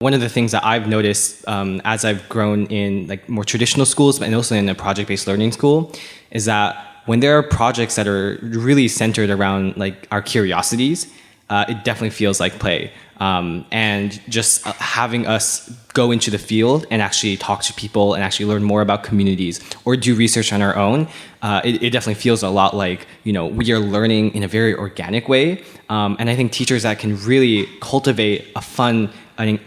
One of the things that I've noticed as I've grown in like more traditional schools and also in a project-based learning school is that when there are projects that are really centered around like our curiosities, it definitely feels like play. And just having us go into the field and actually talk to people and actually learn more about communities or do research on our own, it definitely feels a lot like, we are learning in a very organic way. And I think teachers that can really cultivate a fun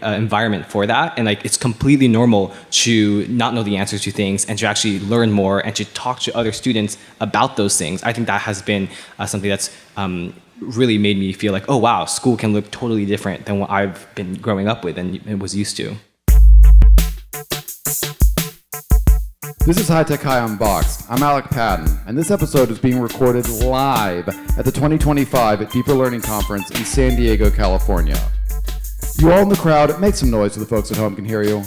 environment for that, and like it's completely normal to not know the answers to things and to actually learn more and to talk to other students about those things. I think that has been something that's really made me feel like, oh wow, school can look totally different than what I've been growing up with and was used to. This is High Tech High Unboxed. I'm Alec Patton, and this episode is being recorded live at the 2025 Deeper Learning Conference in San Diego, California. You all in the crowd, make some noise so the folks at home can hear you.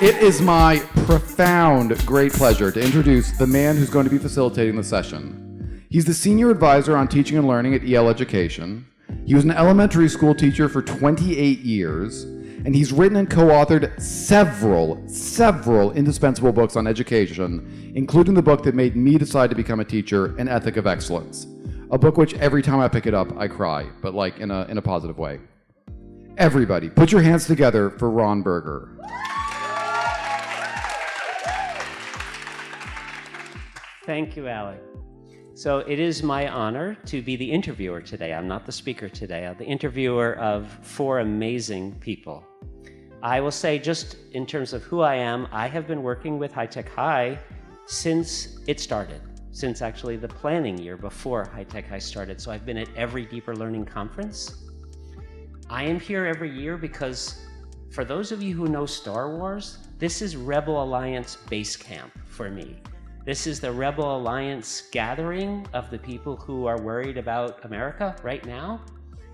It is my profound great pleasure to introduce the man who's going to be facilitating the session. He's the Senior Advisor on Teaching and Learning at EL Education. He was an elementary school teacher for 28 years, and he's written and co-authored several indispensable books on education, including the book that made me decide to become a teacher, An Ethic of Excellence. A book which every time I pick it up, I cry, but like in a positive way. Everybody, put your hands together for Ron Berger. Thank you, Alec. So it is my honor to be the interviewer today. I'm not the speaker today. I'm the interviewer of four amazing people. I will say, just in terms of who I am, I have been working with High Tech High since it started, since actually the planning year before High Tech High started. So I've been at every Deeper Learning conference. I am here every year because for those of you who know Star Wars, this is Rebel Alliance base camp for me. This is the Rebel Alliance gathering of the people who are worried about America right now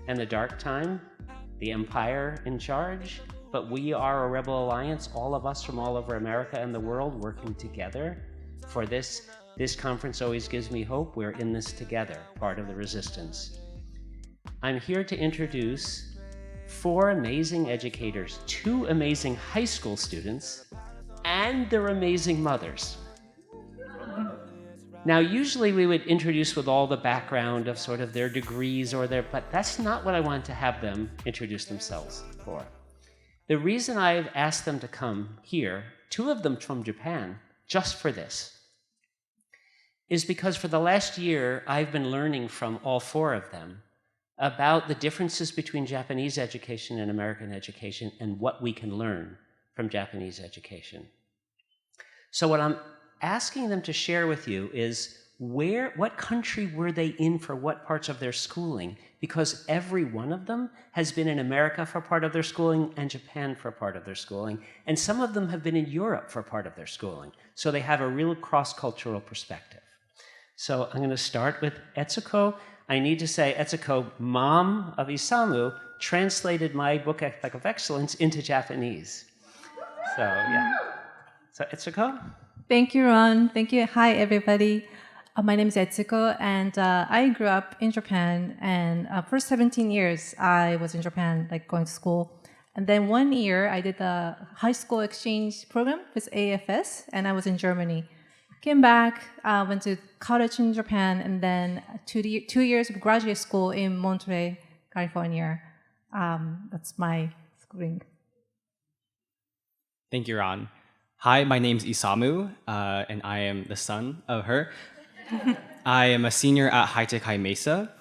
and the dark time, the Empire in charge. But we are a Rebel Alliance, all of us from all over America and the world working together for this. This conference always gives me hope. We're in this together, part of the resistance. I'm here to introduce four amazing educators, two amazing high school students, and their amazing mothers. Now, usually we would introduce with all the background of sort of their degrees but that's not what I want to have them introduce themselves for. The reason I've asked them to come here, two of them from Japan, just for this, is because for the last year, I've been learning from all four of them about the differences between Japanese education and American education and what we can learn from Japanese education. So what I'm asking them to share with you is what country were they in for what parts of their schooling? Because every one of them has been in America for part of their schooling and Japan for part of their schooling, and some of them have been in Europe for part of their schooling. So they have a real cross-cultural perspective. So I'm going to start with Etsuko. I need to say, Etsuko, mom of Isamu, translated my book, Ethic of Excellence, into Japanese. So, yeah. So, Etsuko? Thank you, Ron. Thank you. Hi, everybody. My name is Etsuko, and I grew up in Japan. And for 17 years, I was in Japan, like going to school. And then 1 year, I did the high school exchange program with AFS, and I was in Germany. Came back, went to college in Japan, and then 2 years of graduate school in Monterey, California. That's my schooling. Thank you, Ron. Hi, my name's Isamu, and I am the son of her. I am a senior at High Tech High Mesa,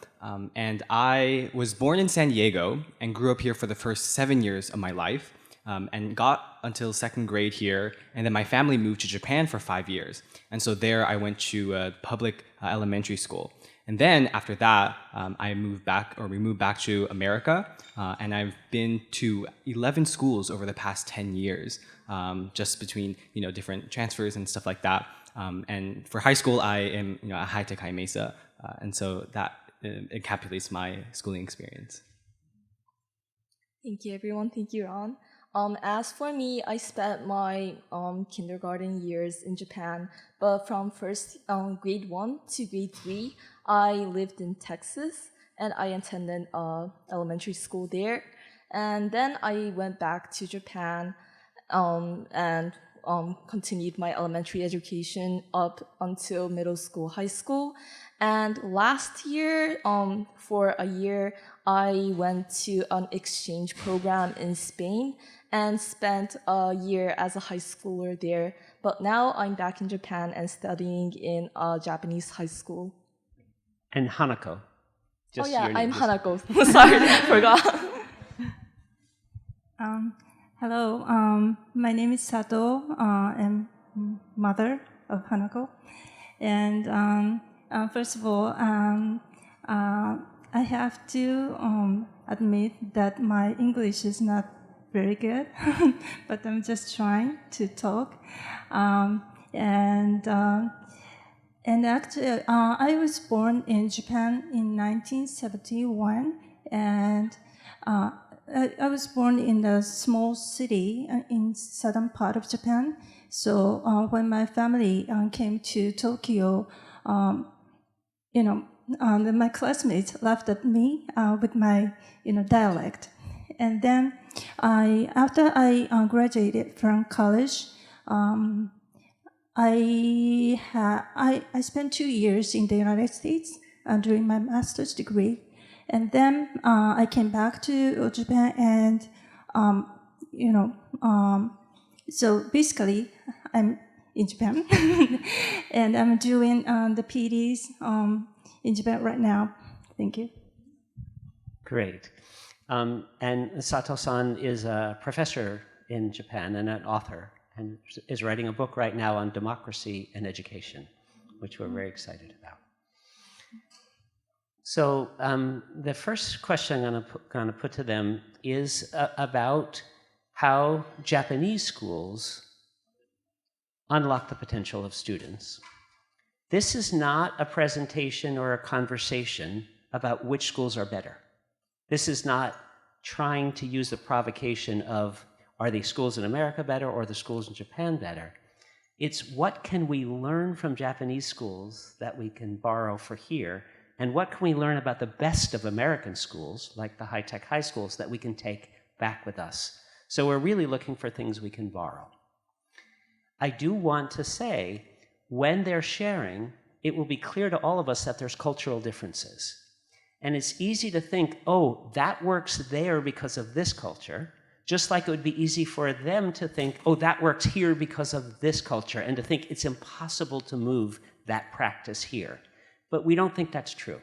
and I was born in San Diego and grew up here for the first 7 years of my life, and got until second grade here, and then my family moved to Japan for 5 years. And so there I went to a public elementary school. And then after that, we moved back to America, and I've been to 11 schools over the past 10 years, just between different transfers and stuff like that. And for high school, I am at High Tech High Mesa, and so that encapsulates my schooling experience. Thank you, everyone. Thank you, Ron. As for me, I spent my kindergarten years in Japan, but from grade 1 to grade 3, I lived in Texas. and I attended elementary school there. And then I went back to Japan and continued my elementary education up until middle school, high school. And last year, for a year, I went to an exchange program in Spain and spent a year as a high schooler there. But now I'm back in Japan and studying in a Japanese high school. And Hanako. Oh yeah, your name. I'm Hanako. Sorry, forgot. Hello, my name is Sato. I'm mother of Hanako. And first of all, I have to admit that my English is not very good, but I'm just trying to talk. And actually, I was born in Japan in 1971, and I was born in a small city in southern part of Japan. So when my family came to Tokyo, my classmates laughed at me with my dialect. And then after I graduated from college, I spent 2 years in the United States doing my master's degree. And then I came back to Japan, and so basically I'm in Japan, and I'm doing the PDs in Japan right now. Thank you. Great. And Sato-san is a professor in Japan and an author, and is writing a book right now on democracy and education, which we're very excited about. So the first question I'm going to put to them is about how Japanese schools unlock the potential of students. This is not a presentation or a conversation about which schools are better. This is not trying to use the provocation of, are the schools in America better or the schools in Japan better? It's what can we learn from Japanese schools that we can borrow for here, and what can we learn about the best of American schools, like the high-tech high schools, that we can take back with us? So we're really looking for things we can borrow. I do want to say, when they're sharing, it will be clear to all of us that there's cultural differences. And it's easy to think, oh, that works there because of this culture, just like it would be easy for them to think, oh, that works here because of this culture, and to think it's impossible to move that practice here. But we don't think that's true.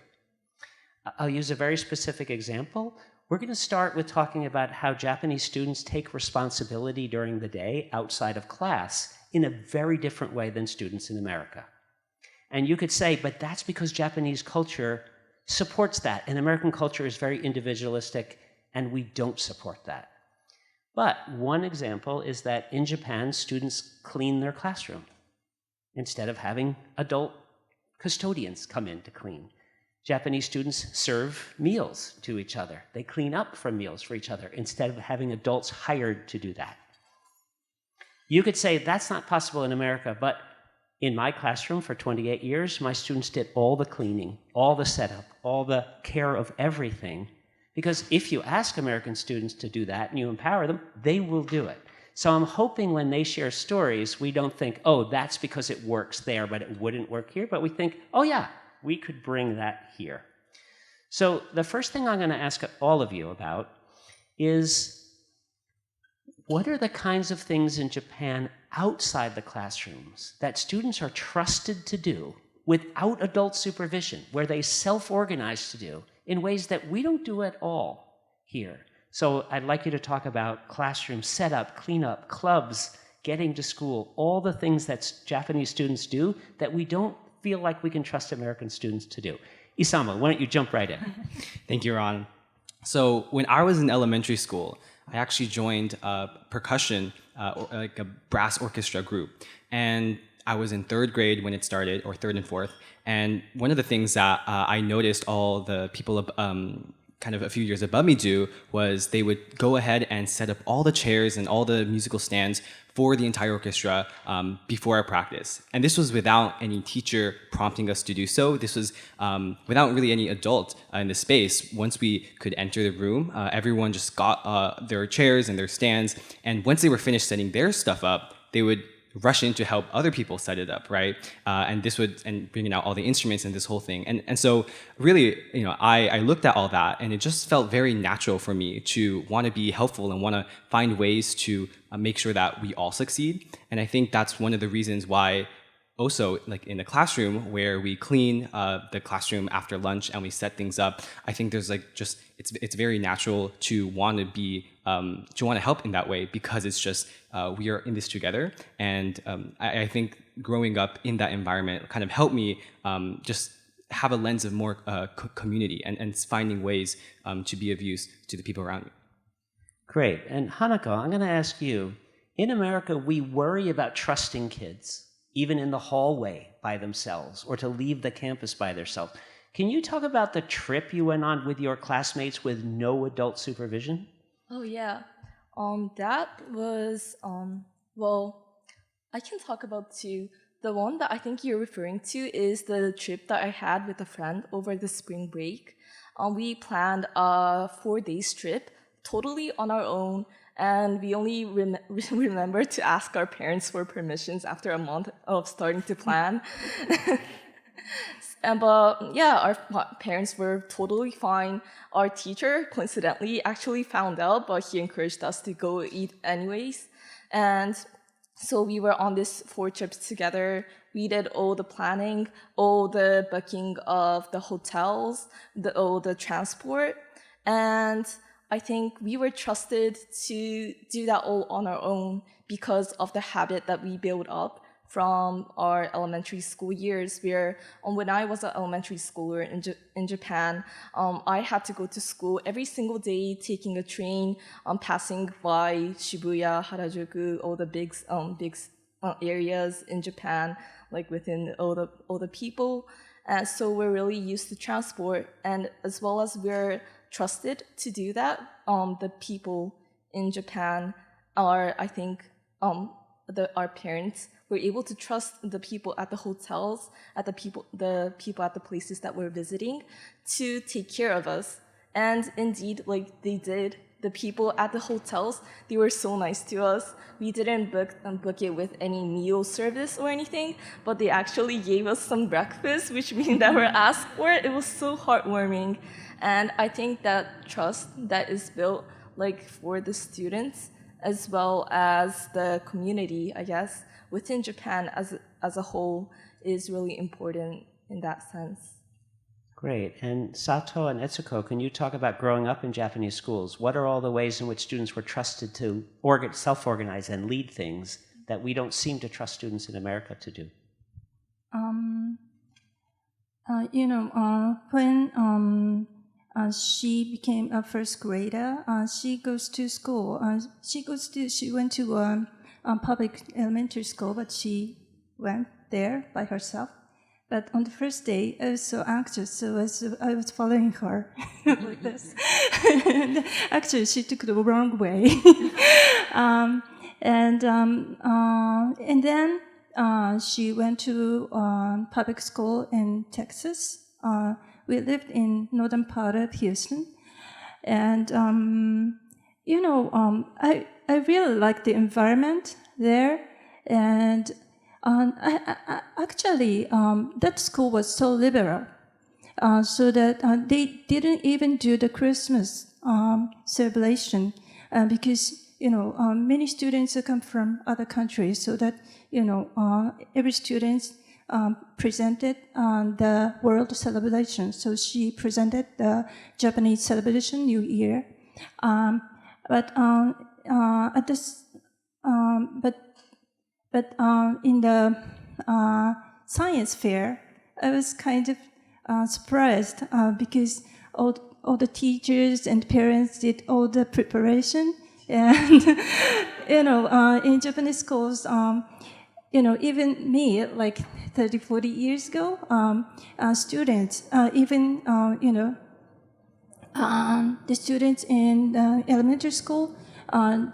I'll use a very specific example. We're going to start with talking about how Japanese students take responsibility during the day outside of class in a very different way than students in America. And you could say, but that's because Japanese culture supports that, and American culture is very individualistic, and we don't support that. But one example is that in Japan, students clean their classroom instead of having adult custodians come in to clean. Japanese students serve meals to each other. They clean up from meals for each other instead of having adults hired to do that. You could say that's not possible in America, but in my classroom for 28 years, my students did all the cleaning, all the setup, all the care of everything. Because if you ask American students to do that and you empower them, they will do it. So I'm hoping when they share stories, we don't think, oh, that's because it works there, but it wouldn't work here. But we think, oh yeah, we could bring that here. So the first thing I'm going to ask all of you about is, what are the kinds of things in Japan outside the classrooms that students are trusted to do without adult supervision, where they self-organize to do in ways that we don't do at all here? So I'd like you to talk about classroom setup, cleanup, clubs, getting to school, all the things that Japanese students do that we don't feel like we can trust American students to do. Isama, why don't you jump right in? Thank you, Ron. So when I was in elementary school, I actually joined percussion, like a brass orchestra group. And I was in 3rd grade when it started, or 3rd and 4th. And one of the things that I noticed all the people kind of a few years above me do was they would go ahead and set up all the chairs and all the musical stands for the entire orchestra before our practice. And this was without any teacher prompting us to do so. This was without really any adult in the space. Once we could enter the room, everyone just got their chairs and their stands. And once they were finished setting their stuff up, they would rush in to help other people set it up, right? And this would, and bringing out all the instruments and this whole thing. And so really, I looked at all that and it just felt very natural for me to want to be helpful and want to find ways to make sure that we all succeed. And I think that's one of the reasons why also, like in the classroom where we clean the classroom after lunch and we set things up, I think there's like just, it's very natural to want to be, to want to help in that way because it's just, we are in this together. And I think growing up in that environment kind of helped me just have a lens of more community and finding ways to be of use to the people around me. Great. And Hanako, I'm going to ask you, in America, we worry about trusting kids, even in the hallway by themselves, or to leave the campus by themselves. Can you talk about the trip you went on with your classmates with no adult supervision? Oh yeah, that was well, I can talk about two. The one that I think you're referring to is the trip that I had with a friend over the spring break. We planned a 4-day trip totally on our own, and we only remember to ask our parents for permissions after a month of starting to plan. But yeah, our parents were totally fine. Our teacher, coincidentally, actually found out, but he encouraged us to go eat anyways. And so we were on this 4 trips together. We did all the planning, all the booking of the hotels, all the transport. And I think we were trusted to do that all on our own because of the habit that we built up from our elementary school years, where when I was an elementary schooler in Japan, I had to go to school every single day, taking a train, passing by Shibuya, Harajuku, all the big areas in Japan, like within all the people. And so we're really used to transport, and as well as we're trusted to do that, the people in Japan are, I think, our parents were able to trust the people at the hotels, at the people at the places that we're visiting, to take care of us. And indeed, like they did. The people at the hotels, they were so nice to us. We didn't book it with any meal service or anything, but they actually gave us some breakfast, which we never asked for. It was so heartwarming. And I think that trust that is built like for the students as well as the community, I guess, within Japan as a whole is really important in that sense. Great. And Sato and Etsuko, can you talk about growing up in Japanese schools? What are all the ways in which students were trusted to self-organize and lead things that we don't seem to trust students in America to do? When she became a first grader, she goes to school. She went to a public elementary school, but she went there by herself. But on the first day, I was so anxious, so I was following her like this. And actually, she took the wrong way. And then she went to public school in Texas. We lived in northern part of Houston, and I really liked the environment there, and actually that school was so liberal, so that they didn't even do the Christmas celebration because many students come from other countries, so that every student presented the world celebration. So she presented the Japanese celebration New Year, but in the science fair, I was kind of surprised because all the teachers and parents did all the preparation, and in Japanese schools. Even me, like 30, 40 years ago, students, even, the students in elementary school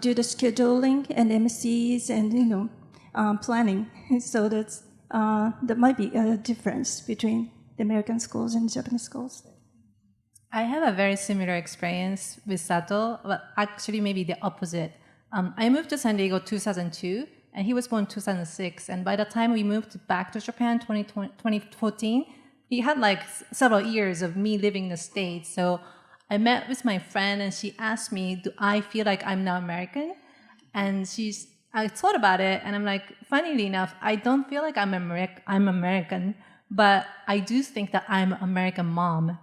do the scheduling and MCs and planning. So that might be a difference between the American schools and Japanese schools. I have a very similar experience with Sato, but actually maybe the opposite. I moved to San Diego 2002, and he was born 2006. And by the time we moved back to Japan 2014, he had like several years of me living in the States. So I met with my friend, and she asked me, do I feel like I'm now American? And I thought about it, and I'm like, funnily enough, I don't feel like I'm American, but I do think that I'm an American mom.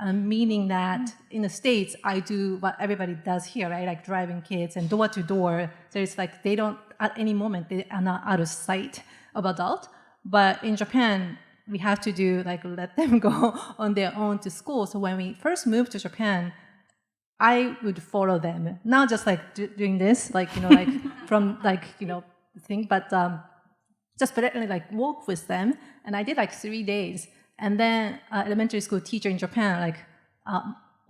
Meaning that in the States, I do what everybody does here, right? Like driving kids and door to door. So it's like they don't, at any moment, they are not out of sight of adult. But in Japan, we have to do, like, let them go on their own to school. So when we first moved to Japan, I would follow them. Not just like doing this, like, like from like, thing, but just directly like walk with them. And I did like 3 days. And then elementary school teacher in Japan, like,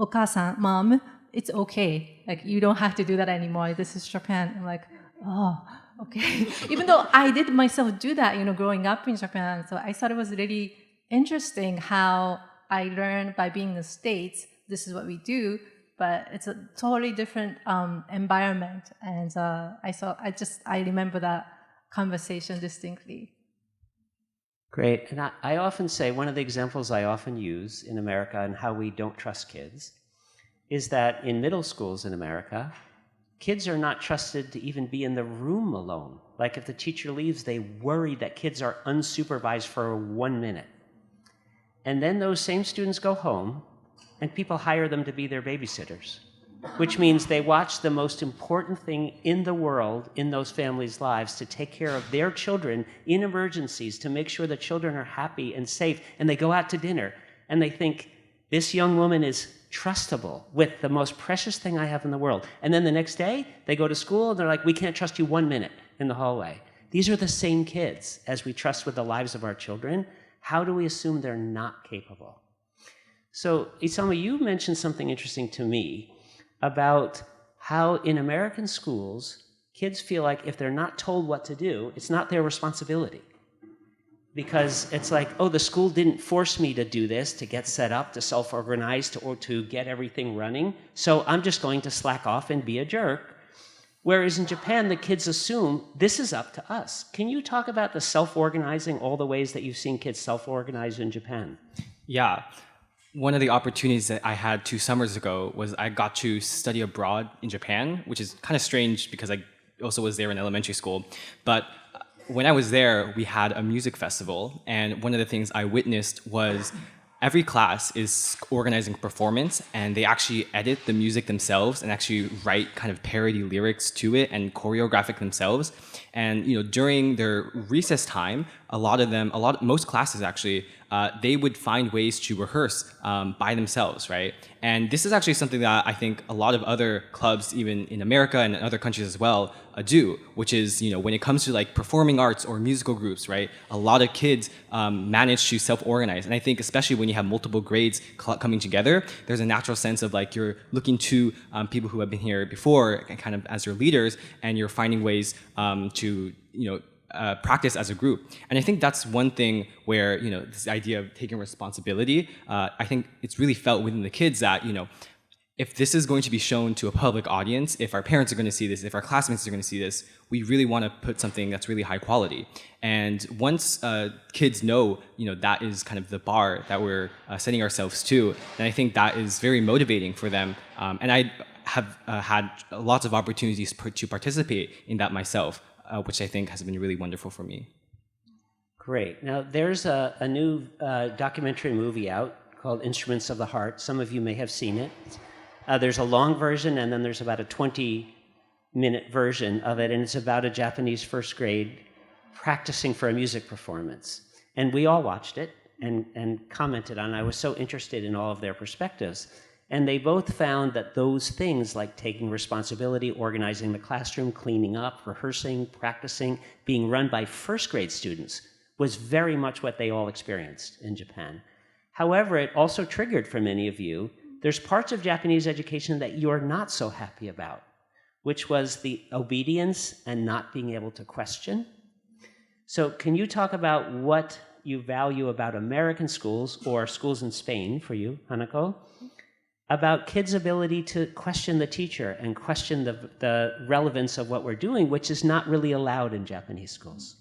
Okasan, mom, it's okay. Like, you don't have to do that anymore. This is Japan. I'm like, oh, okay. Even though I did myself do that, growing up in Japan. So I thought it was really interesting how I learned by being in the States, this is what we do, but it's a totally different environment. And I remember that conversation distinctly. Great. And I often say, one of the examples I often use in America and how we don't trust kids is that in middle schools in America, kids are not trusted to even be in the room alone. Like if the teacher leaves, they worry that kids are unsupervised for 1 minute. And then those same students go home and people hire them to be their babysitters, which means they watch the most important thing in the world in those families' lives to take care of their children in emergencies, to make sure the children are happy and safe. And they go out to dinner and they think, this young woman is trustable with the most precious thing I have in the world. And then the next day, they go to school and they're like, we can't trust you 1 minute in the hallway. These are the same kids as we trust with the lives of our children. How do we assume they're not capable? So, Isamu, you mentioned something interesting to me about how in American schools, kids feel like if they're not told what to do, it's not their responsibility. Because it's like, oh, the school didn't force me to do this, to get set up, to self-organize, or to get everything running, so I'm just going to slack off and be a jerk. Whereas in Japan, the kids assume this is up to us. Can you talk about the self-organizing, all the ways that you've seen kids self-organize in Japan? Yeah. One of the opportunities that I had 2 summers ago was I got to study abroad in Japan, which is kind of strange because I also was there in elementary school. But when I was there, we had a music festival, and one of the things I witnessed was every class is organizing performance, and they actually edit the music themselves and actually write kind of parody lyrics to it and choreograph it themselves. And during their recess time, most classes actually, they would find ways to rehearse by themselves, right? And this is actually something that I think a lot of other clubs, even in America and other countries as well, do, which is, when it comes to like performing arts or musical groups, right? A lot of kids manage to self-organize. And I think especially when you have multiple grades coming together, there's a natural sense of like you're looking to people who have been here before kind of as your leaders, and you're finding ways to, practice as a group. And I think that's one thing where, this idea of taking responsibility, I think it's really felt within the kids that, if this is going to be shown to a public audience, if our parents are going to see this, if our classmates are going to see this, we really want to put something that's really high quality. And once kids know, that is kind of the bar that we're setting ourselves to, then I think that is very motivating for them. And I have had lots of opportunities to participate in that myself, which I think has been really wonderful for me. Great. Now, there's a new documentary movie out called Instruments of the Heart. Some of you may have seen it. There's a long version, and then there's about a 20-minute version of it, and it's about a Japanese first grade practicing for a music performance. And we all watched it and commented on it. I was so interested in all of their perspectives. And they both found that those things like taking responsibility, organizing the classroom, cleaning up, rehearsing, practicing, being run by first grade students was very much what they all experienced in Japan. However, it also triggered for many of you there's parts of Japanese education that you're not so happy about, which was the obedience and not being able to question. So can you talk about what you value about American schools or schools in Spain for you, Hanako, about kids' ability to question the teacher and question the relevance of what we're doing, which is not really allowed in Japanese schools?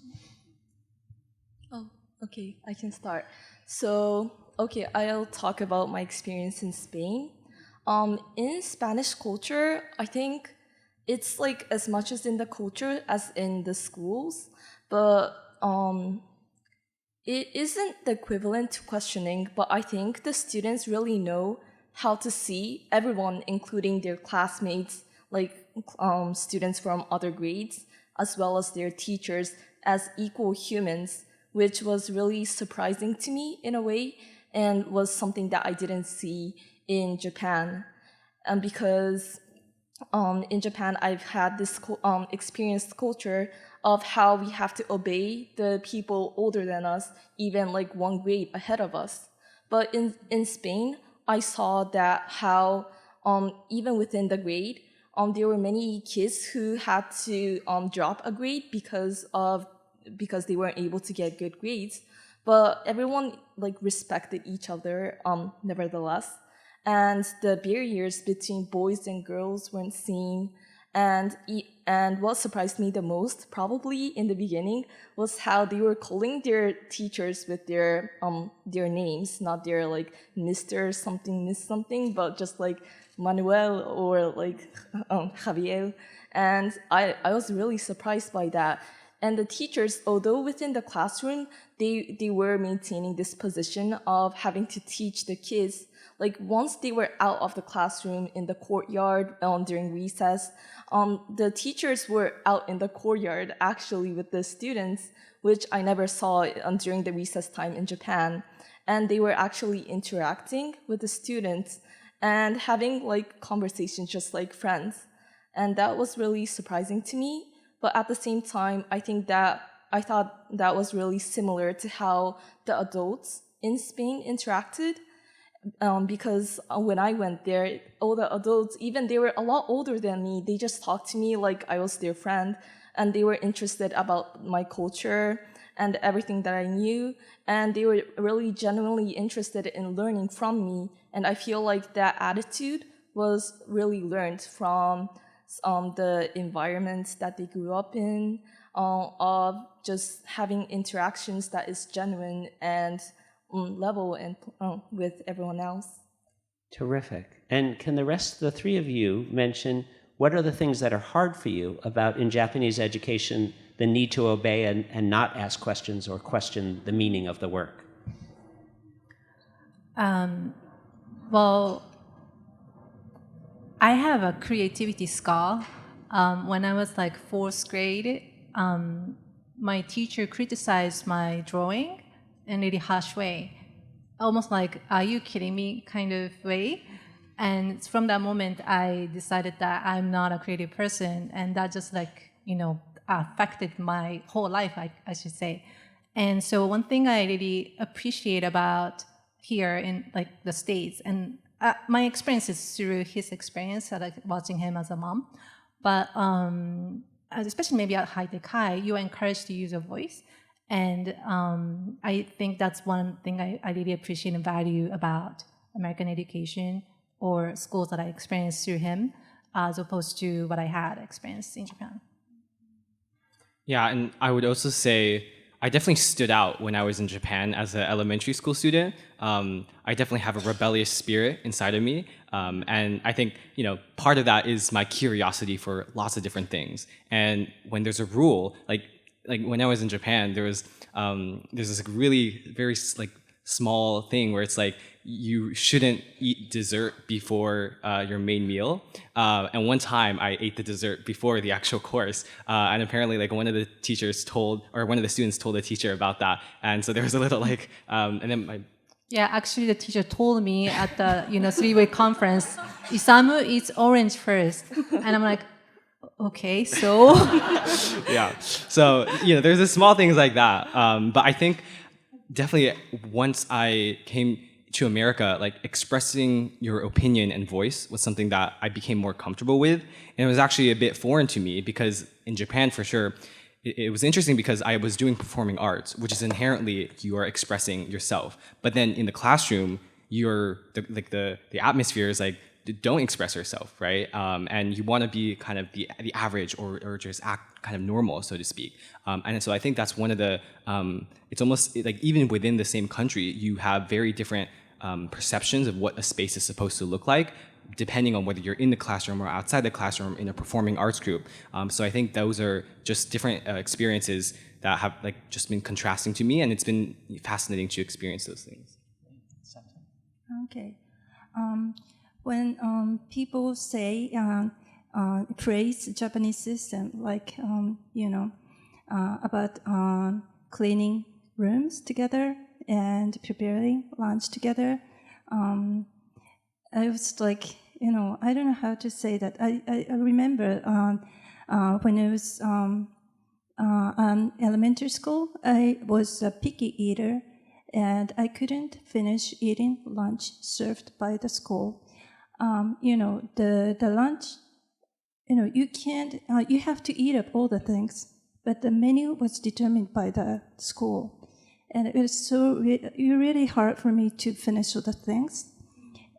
Oh, okay, I can start. So, okay, I'll talk about my experience in Spain. In Spanish culture, I think it's like as much as in the culture as in the schools, but it isn't the equivalent to questioning, but I think the students really know how to see everyone, including their classmates, like students from other grades, as well as their teachers, as equal humans, which was really surprising to me in a way, and was something that I didn't see in Japan. And because in Japan, I've had this experienced culture of how we have to obey the people older than us, even like one grade ahead of us. But in Spain, I saw that how even within the grade, there were many kids who had to drop a grade because they weren't able to get good grades. But everyone like respected each other nevertheless. And the barriers between boys and girls weren't seen. And what surprised me the most, probably in the beginning, was how they were calling their teachers with their names, not their like Mr. something, Miss something, but just like Manuel or like Javier. And I was really surprised by that. And the teachers, although within the classroom, they were maintaining this position of having to teach the kids. Like once they were out of the classroom in the courtyard during recess, the teachers were out in the courtyard actually with the students, which I never saw during the recess time in Japan. And they were actually interacting with the students and having like conversations just like friends. And that was really surprising to me. But at the same time, I thought that was really similar to how the adults in Spain interacted. Because when I went there, all the adults, even they were a lot older than me, they just talked to me like I was their friend, and they were interested about my culture and everything that I knew, and they were really genuinely interested in learning from me. And I feel like that attitude was really learned from the environment that they grew up in, of just having interactions that is genuine and level and with everyone else. Terrific. And can the three of you mention what are the things that are hard for you about in Japanese education, the need to obey and not ask questions or question the meaning of the work? Well, I have a creativity scar. When I was like fourth grade, my teacher criticized my drawing in a really harsh way, almost like, are you kidding me kind of way. And from that moment, I decided that I'm not a creative person, and that just like, affected my whole life, I should say. And so one thing I really appreciate about here in like the States, and my experience is through his experience, like watching him as a mom, but especially maybe at high-tech high, you are encouraged to use your voice. And I think that's one thing I really appreciate and value about American education or schools that I experienced through him, as opposed to what I had experienced in Japan. Yeah, and I would also say I definitely stood out when I was in Japan as an elementary school student. I definitely have a rebellious spirit inside of me. And I think, part of that is my curiosity for lots of different things. And when there's a rule, like when I was in Japan, there's this really very like small thing where it's like you shouldn't eat dessert before your main meal. And one time I ate the dessert before the actual course, and apparently like one of the students told the teacher about that, and so there was a little like, and then Yeah, actually the teacher told me at the 3-week conference, Isamu eats orange first, and I'm like, okay, so. Yeah, so there's small things like that, but I think definitely once I came to America, like expressing your opinion and voice was something that I became more comfortable with. And it was actually a bit foreign to me because in Japan, for sure, it was interesting because I was doing performing arts, which is inherently you are expressing yourself. But then in the classroom, the atmosphere is like, don't express yourself, right? And you want to be kind of the average or just act kind of normal, so to speak. And so I think that's one of the, it's almost like even within the same country, you have very different perceptions of what a space is supposed to look like, depending on whether you're in the classroom or outside the classroom in a performing arts group. So I think those are just different experiences that have like just been contrasting to me, and it's been fascinating to experience those things. Okay. When people say praise the Japanese system, like about cleaning rooms together and preparing lunch together, I was like, I don't know how to say that. I remember when I was elementary school, I was a picky eater, and I couldn't finish eating lunch served by the school. The lunch, you can't, you have to eat up all the things, but the menu was determined by the school. And it was really hard for me to finish all the things.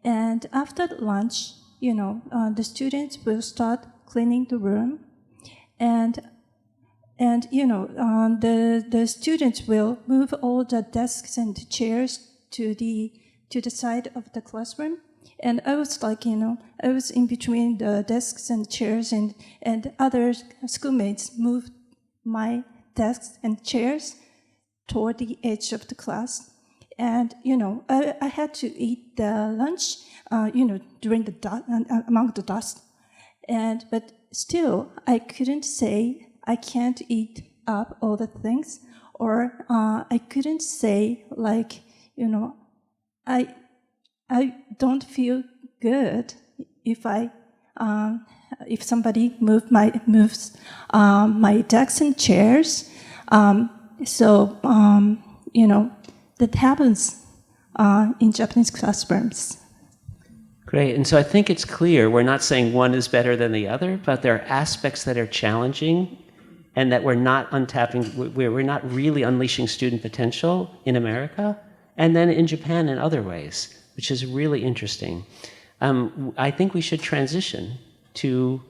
And after lunch, the students will start cleaning the room, and the students will move all the desks and chairs to the side of the classroom. And I was like, I was in between the desks and chairs, and other schoolmates moved my desks and chairs toward the edge of the class. And, I had to eat the lunch, during among the dust. But still, I couldn't say I can't eat up all the things, or I couldn't say like, I don't feel good if if somebody moves my desks and chairs. That happens in Japanese classrooms. Great. And so I think it's clear we're not saying one is better than the other, but there are aspects that are challenging and that we're not untapping, we're not really unleashing student potential in America, and then in Japan in other ways, which is really interesting. I think we should transition to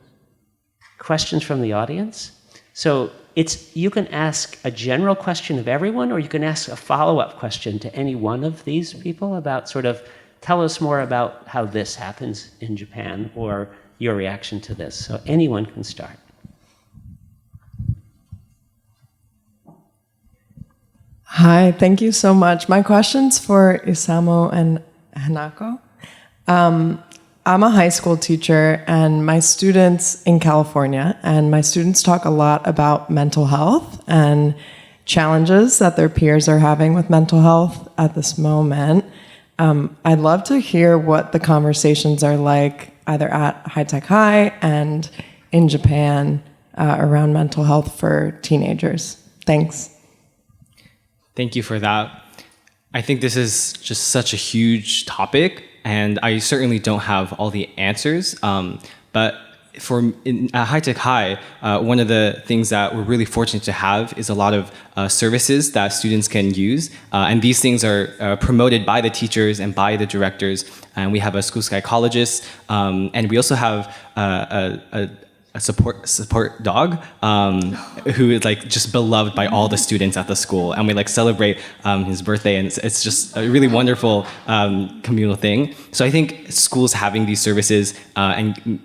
questions from the audience. So you can ask a general question of everyone, or you can ask a follow-up question to any one of these people about sort of, tell us more about how this happens in Japan, or your reaction to this. So anyone can start. Hi, thank you so much. My question's for Isamu and Hanako. I'm a high school teacher, and my students in California, and my students talk a lot about mental health and challenges that their peers are having with mental health at this moment. I'd love to hear what the conversations are like either at High Tech High and in Japan around mental health for teenagers. Thanks. Thank you for that. I think this is just such a huge topic, and I certainly don't have all the answers. But at High Tech High, one of the things that we're really fortunate to have is a lot of services that students can use. And these things are promoted by the teachers and by the directors. And we have a school psychologist, and we also have a support dog who is like just beloved by all the students at the school, and we like celebrate his birthday, and it's just a really wonderful communal thing. So I think schools having these services and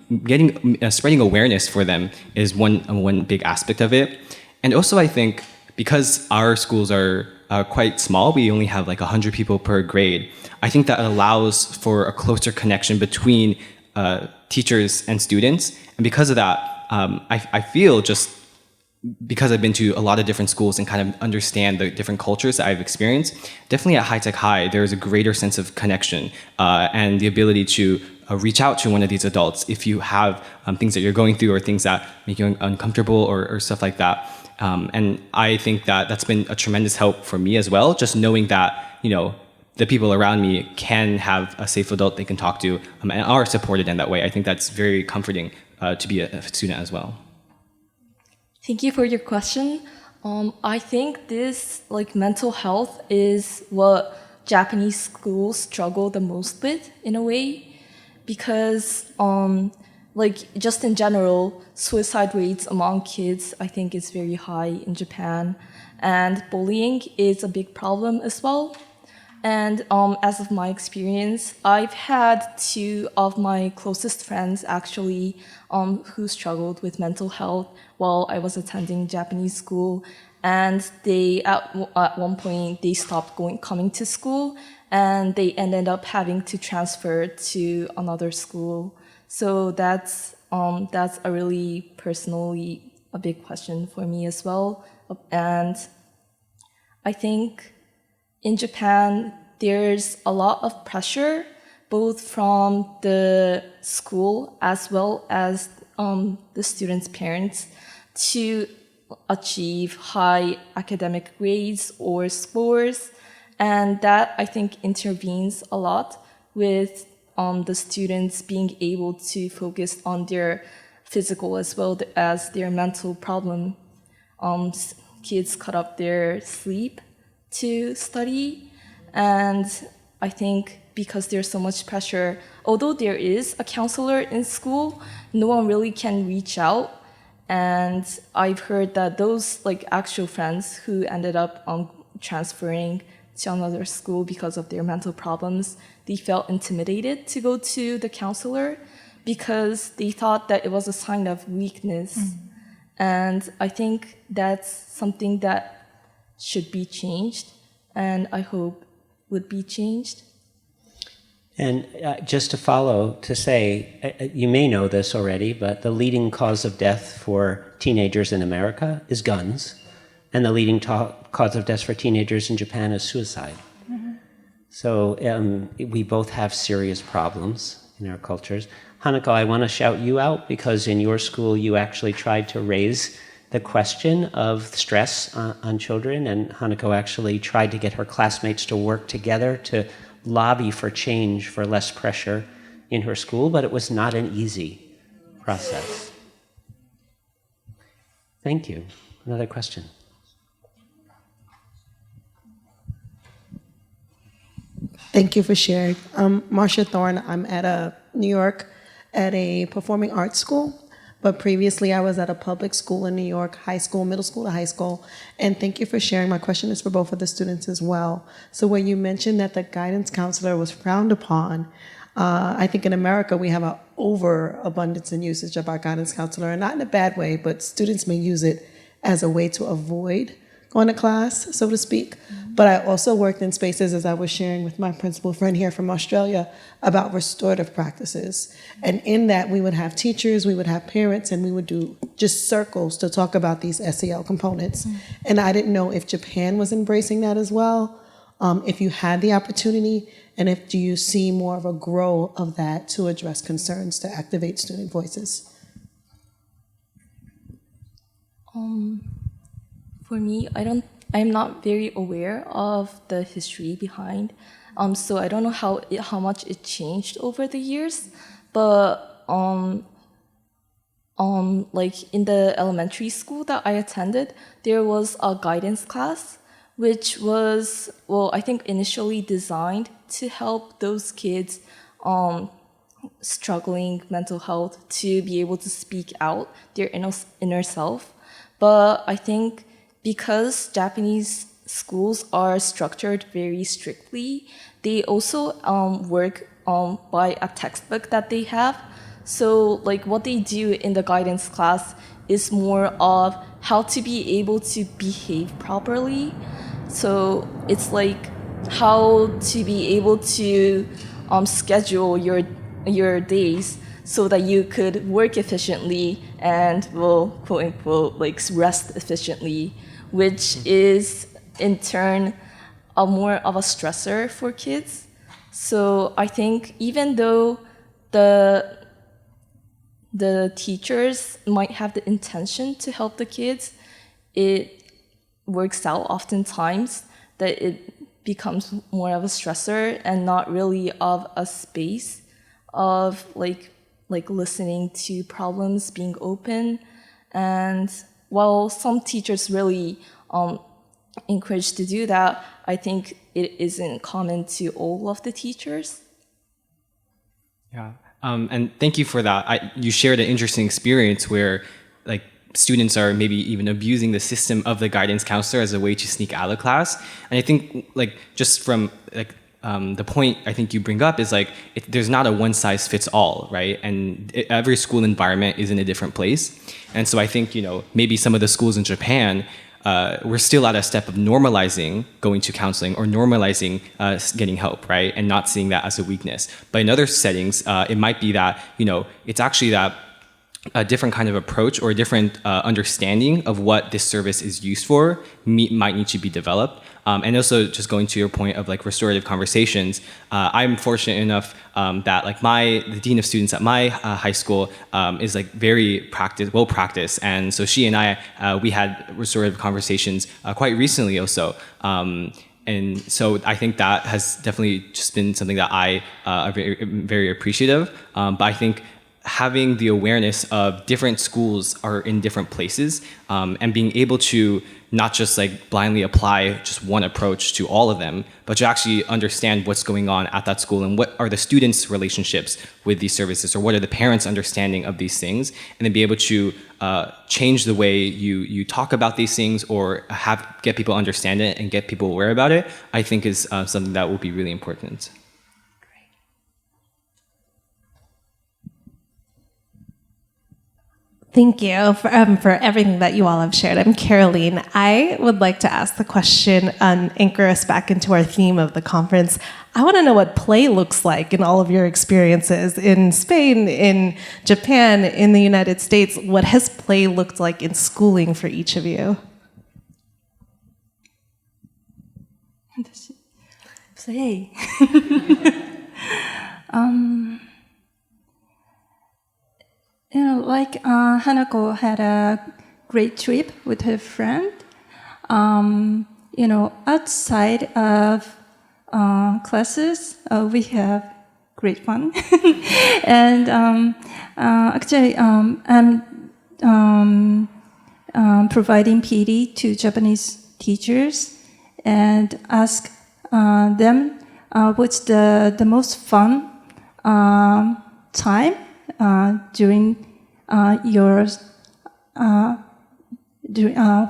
spreading awareness for them is one big aspect of it. And also I think because our schools are quite small, we only have like 100 people per grade, I think that allows for a closer connection between teachers and students. And because of that, I feel just because I've been to a lot of different schools and kind of understand the different cultures that I've experienced, definitely at High Tech High, there is a greater sense of connection and the ability to reach out to one of these adults if you have things that you're going through or things that make you uncomfortable or stuff like that. And I think that that's been a tremendous help for me as well, just knowing that, the people around me can have a safe adult they can talk to, and are supported in that way. I think that's very comforting to be a student as well. Thank you for your question. I think this mental health is what Japanese schools struggle the most with in a way, because just in general, suicide rates among kids I think is very high in Japan, and bullying is a big problem as well. And as of my experience, I've had two of my closest friends actually who struggled with mental health while I was attending Japanese school. And they, at one point, they stopped coming to school, and they ended up having to transfer to another school. So that's a really personally a big question for me as well. And I think in Japan, there's a lot of pressure, both from the school as well as the students' parents, to achieve high academic grades or scores. And that, I think, intervenes a lot with the students being able to focus on their physical as well as their mental problem. Kids cut up their sleep to study, and I think because there's so much pressure, although there is a counselor in school, no one really can reach out. And I've heard that those actual friends who ended up transferring to another school because of their mental problems, they felt intimidated to go to the counselor because they thought that it was a sign of weakness. And I think that's something that should be changed, and I hope would be changed. And just to follow, to say, you may know this already, but the leading cause of death for teenagers in America is guns, and the leading cause of death for teenagers in Japan is suicide. So we both have serious problems in our cultures. Hanako, I want to shout you out because in your school you actually tried to raise the question of stress on children, and Hanako actually tried to get her classmates to work together to lobby for change, for less pressure in her school, but it was not an easy process. Thank you. Another question. Thank you for sharing. Marcia Thorne. I'm at New York at a performing arts school, but previously I was at a public school in New York, high school, middle school to high school. And thank you for sharing. My question is for both of the students as well. So when you mentioned that the guidance counselor was frowned upon, I think in America we have an overabundance and usage of our guidance counselor, and not in a bad way, but students may use it as a way to avoid going to class, so to speak. But I also worked in spaces, as I was sharing with my principal friend here from Australia, about restorative practices. And in that, we would have teachers, we would have parents, and we would do just circles to talk about these SEL components. And I didn't know if Japan was embracing that as well, if you had the opportunity, and if do you see more of a grow of that to address concerns, to activate student voices? For me, I'm not very aware of the history behind, so I don't know how much it changed over the years. But like in the elementary school that I attended, there was a guidance class, which was, well, I think initially designed to help those kids struggling mental health to be able to speak out their inner self. But I think because Japanese schools are structured very strictly, they also work by a textbook that they have. So like what they do in the guidance class is more of how to be able to behave properly. So it's like how to be able to schedule your days so that you could work efficiently and will quote unquote like rest efficiently, which is in turn more of a stressor for kids. So I think even though the teachers might have the intention to help the kids, it works out oftentimes that it becomes more of a stressor and not really of a space of like listening to problems, being open. And while some teachers really encourage to do that, I think it isn't common to all of the teachers. Yeah, and thank you for that. You shared an interesting experience where, like, students are maybe even abusing the system of the guidance counselor as a way to sneak out of class. And I think, like, just from like the point I think you bring up is like there's not a one size fits all, right? And every school environment is in a different place. And so I think, you know, maybe some of the schools in Japan, we're still at a step of normalizing going to counseling or normalizing getting help, right? And not seeing that as a weakness. But in other settings, it might be that, you know, it's actually that a different kind of approach or a different understanding of what this service is used for might need to be developed. And also, just going to your point of like restorative conversations, I'm fortunate enough that like the dean of students at my high school is like very well practiced, and so she and I we had restorative conversations quite recently also. And so I think that has definitely just been something that I are very appreciative. But I think having the awareness of different schools are in different places, and being able to not just like blindly apply just one approach to all of them, but to actually understand what's going on at that school and what are the students' relationships with these services, or what are the parents' understanding of these things, and then be able to change the way you talk about these things or get people understand it and get people aware about it, I think is something that will be really important. Thank you for everything that you all have shared. I'm Caroline. I would like to ask the question and anchor us back into our theme of the conference. I want to know what play looks like in all of your experiences in Spain, in Japan, in the United States. What has play looked like in schooling for each of you? Play. You know, like Hanako had a great trip with her friend. You know, outside of classes, we have great fun. And actually, I'm providing PD to Japanese teachers and ask them what's the most fun time during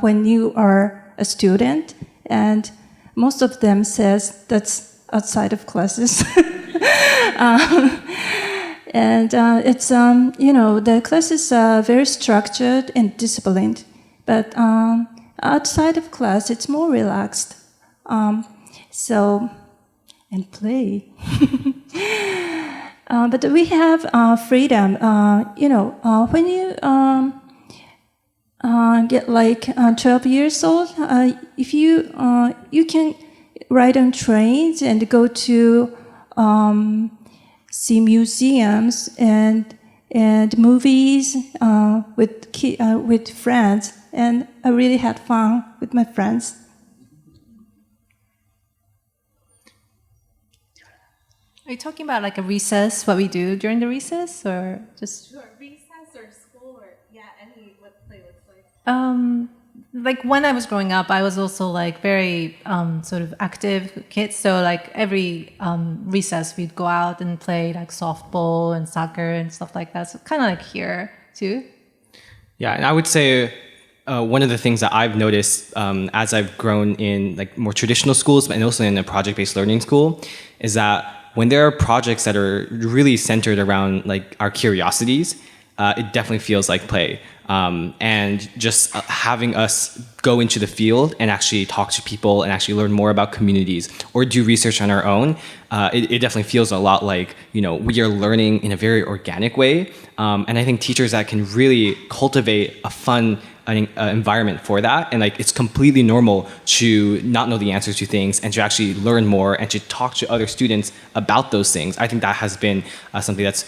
when you are a student, and most of them says that's outside of classes. And it's you know, the classes are very structured and disciplined, but outside of class it's more relaxed. So and play. But we have freedom. You know, when you get like 12 years old, if you can ride on trains and go to see museums and movies with friends, and I really had fun with my friends. Are you talking about like a recess, what we do during the recess, or just? Sure, recess or school, or any what play looks like. Like when I was growing up, I was also like very sort of active kid. So like every recess, we'd go out and play like softball and soccer and stuff like that. So kind of like here too. Yeah, and I would say one of the things that I've noticed as I've grown in like more traditional schools, and also in a project-based learning school, is that when there are projects that are really centered around like our curiosities, it definitely feels like play. And just having us go into the field and actually talk to people and actually learn more about communities or do research on our own, it definitely feels a lot like, you know, we are learning in a very organic way. And I think teachers that can really cultivate a fun environment for that, and like it's completely normal to not know the answers to things and to actually learn more and to talk to other students about those things. I think that has been something that's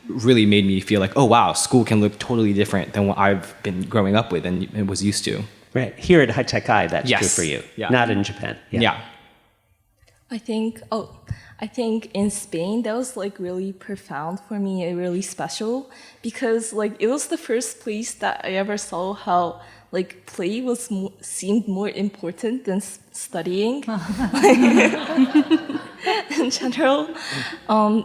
really made me feel like, oh wow, school can look totally different than what I've been growing up with and was used to. Right. Here at High Tech Eye, that's Yes. true for you. Yeah. Not in Japan. Yeah. I think in Spain that was like really profound for me and really special because like it was the first place that I ever saw how like play seemed more important than studying. In general,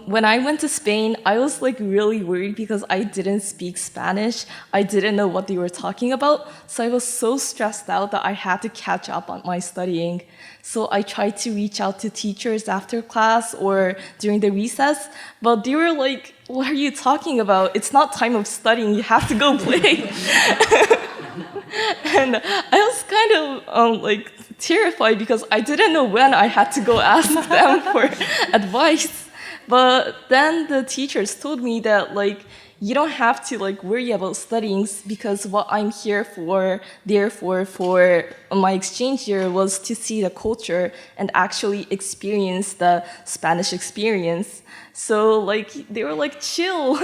when I went to Spain, I was like really worried because I didn't speak Spanish. I didn't know what they were talking about, so I was so stressed out that I had to catch up on my studying. So I tried to reach out to teachers after class or during the recess, but they were like, "What are you talking about? It's not time of studying. You have to go play." And I was kind of like terrified because I didn't know when I had to go ask them for advice. But then the teachers told me that like you don't have to like worry about studying because what I'm here for, therefore for my exchange year was to see the culture and actually experience the Spanish experience. So like they were like chill.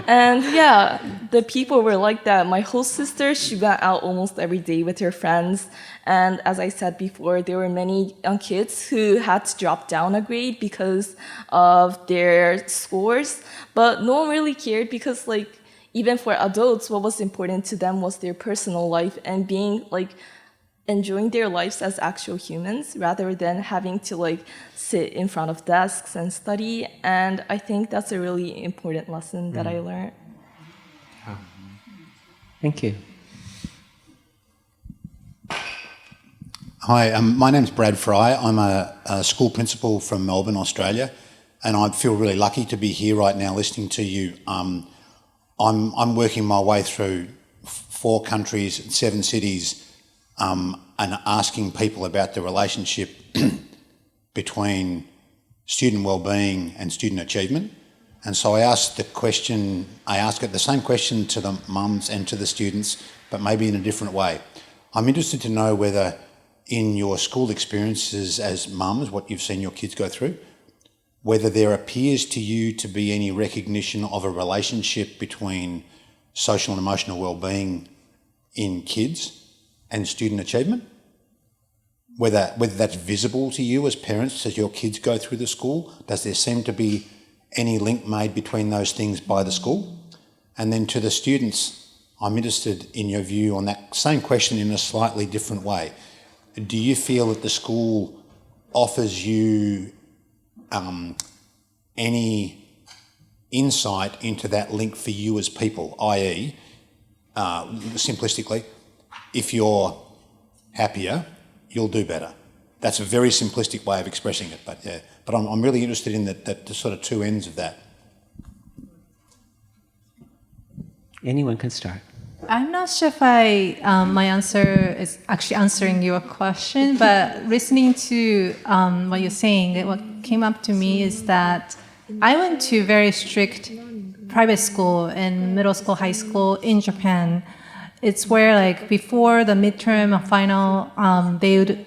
And yeah, the people were like that. My host sister, she went out almost every day with her friends. And as I said before, there were many young kids who had to drop down a grade because of their scores. But no one really cared because like even for adults, what was important to them was their personal life and being like enjoying their lives as actual humans rather than having to like sit in front of desks and study. And I think that's a really important lesson that I learned. Thank you. Hi, my name's Brad Fry. I'm a school principal from Melbourne, Australia, and I feel really lucky to be here right now listening to you. I'm working my way through 4 countries, 7 cities, and asking people about the relationship between student wellbeing and student achievement. And so I ask it the same question to the mums and to the students, but maybe in a different way. I'm interested to know whether in your school experiences as mums, what you've seen your kids go through, whether there appears to you to be any recognition of a relationship between social and emotional wellbeing in kids and student achievement, whether that's visible to you as parents as your kids go through the school. Does there seem to be any link made between those things by the school? And then to the students, I'm interested in your view on that same question in a slightly different way. Do you feel that the school offers you any insight into that link for you as people, i.e., simplistically, if you're happier, you'll do better? That's a very simplistic way of expressing it, but yeah. But I'm really interested in the sort of 2 ends of that. Anyone can start. I'm not sure if my answer is actually answering your question, but listening to what you're saying, what came up to me is that I went to very strict private school in middle school, high school in Japan. It's where like before the midterm or final, they would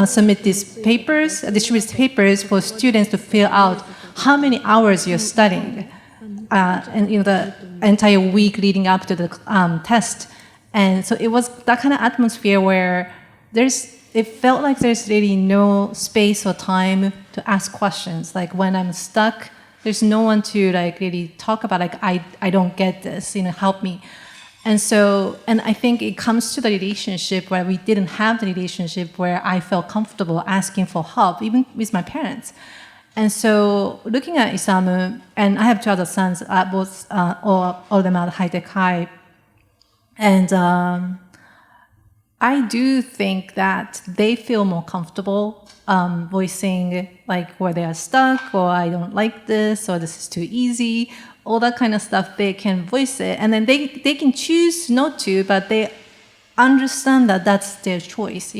submit these papers, distribute papers for students to fill out how many hours you're studying. And the entire week leading up to the test. And so it was that kind of atmosphere where it felt like there's really no space or time to ask questions. Like when I'm stuck, there's no one to like really talk about, like, I don't get this, help me. And I think it comes to the relationship where we didn't have the relationship where I felt comfortable asking for help, even with my parents. And so looking at Isamu, and I have 2 other sons, both all of them are high-tech high. And I do think that they feel more comfortable voicing like where they are stuck, or I don't like this, or this is too easy, all that kind of stuff. They can voice it, and then they can choose not to, but they understand that that's their choice,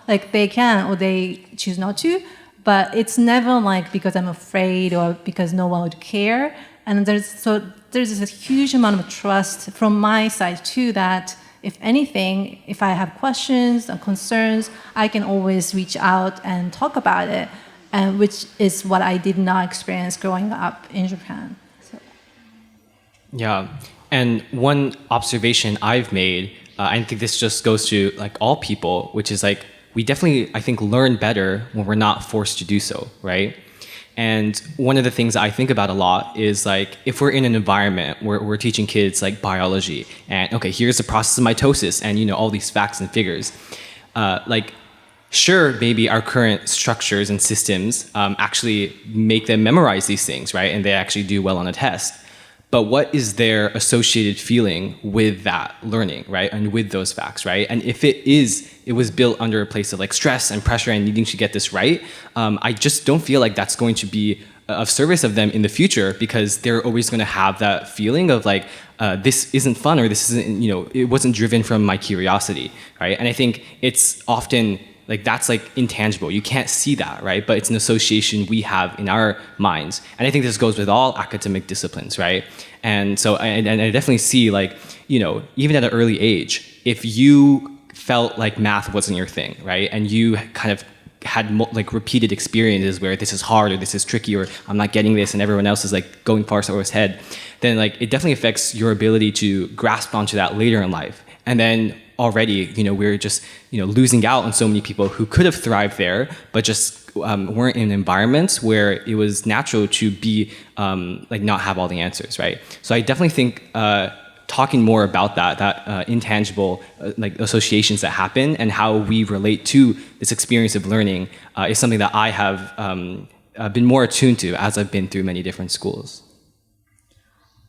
like they can or they choose not to. But it's never like because I'm afraid or because no one would care. And there's this huge amount of trust from my side too, that if anything, if I have questions and concerns, I can always reach out and talk about it, and which is what I did not experience growing up in Japan. So. Yeah, and one observation I've made, I think this just goes to like all people, which is like we definitely, I think, learn better when we're not forced to do so, right? And one of the things I think about a lot is like, if we're in an environment where we're teaching kids like biology and okay, here's the process of mitosis and all these facts and figures, like sure, maybe our current structures and systems actually make them memorize these things, right? And they actually do well on a test. But what is their associated feeling with that learning, right? And with those facts, right? And if it was built under a place of like stress and pressure and needing to get this right, I just don't feel like that's going to be of service of them in the future, because they're always going to have that feeling of like, this isn't fun, or this isn't, it wasn't driven from my curiosity, right? And I think it's often like that's like intangible. You can't see that, right? But it's an association we have in our minds. And I think this goes with all academic disciplines, right? And so, and I definitely see like, even at an early age, if you felt like math wasn't your thing, right? And you kind of had like repeated experiences where this is hard or this is tricky or I'm not getting this and everyone else is like going far over his head, then like it definitely affects your ability to grasp onto that later in life. And then already, we're just, losing out on so many people who could have thrived there, but just weren't in environments where it was natural to be, like not have all the answers, right? So I definitely think talking more about that intangible like associations that happen and how we relate to this experience of learning is something that I have been more attuned to as I've been through many different schools.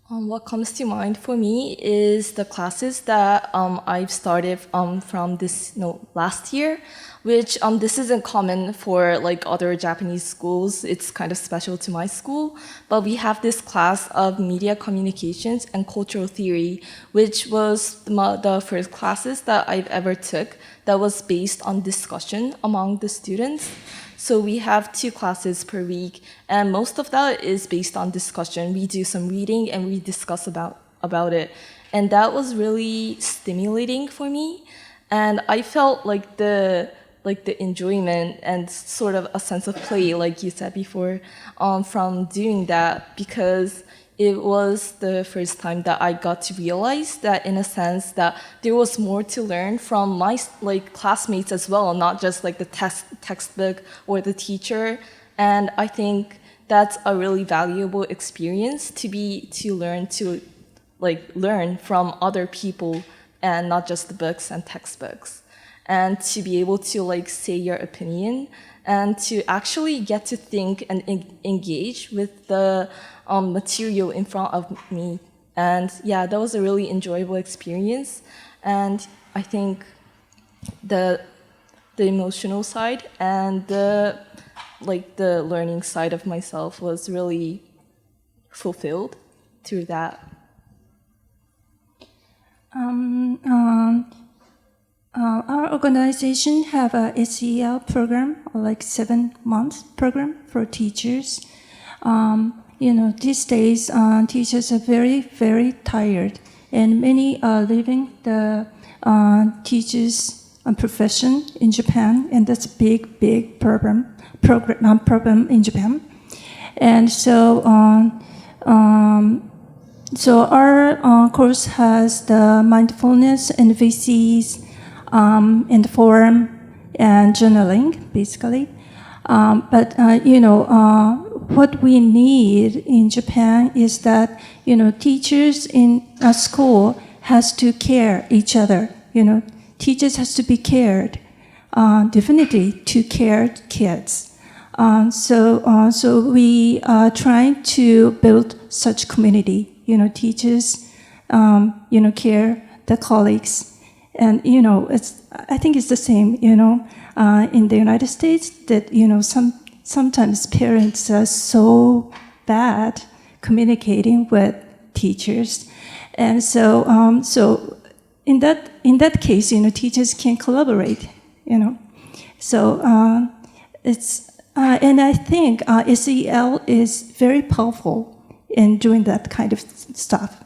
What comes to mind for me is the classes that I've started from this last year, which this isn't common for like other Japanese schools. It's kind of special to my school, but we have this class of media communications and cultural theory, which was the first classes that I've ever took that was based on discussion among the students. So we have 2 classes per week, and most of that is based on discussion. We do some reading and we discuss about it. And that was really stimulating for me. And I felt like the enjoyment and sort of a sense of play, like you said before, from doing that, because it was the first time that I got to realize that, in a sense, that there was more to learn from my classmates as well, not just like the textbook or the teacher. And I think that's a really valuable experience to learn from other people and not just the books and textbooks, and to be able to say your opinion and to actually get to think and engage with the material in front of me. And yeah, that was a really enjoyable experience. And I think the emotional side and the learning side of myself was really fulfilled through that. Our organization have a SEL program, or like 7-month program for teachers. These days, teachers are very, very tired, and many are leaving the teachers' profession in Japan, and that's a big problem in Japan. And so, our course has the mindfulness and VCs, and the forum and journaling, basically. What we need in Japan is that, teachers in a school has to care each other. Teachers has to be cared, definitely to care kids. So we are trying to build such community. Teachers, care the colleagues. And, I think it's the same, in the United States that, sometimes parents are so bad communicating with teachers. And so, in that case, teachers can collaborate, So, and I think SEL is very powerful in doing that kind of stuff.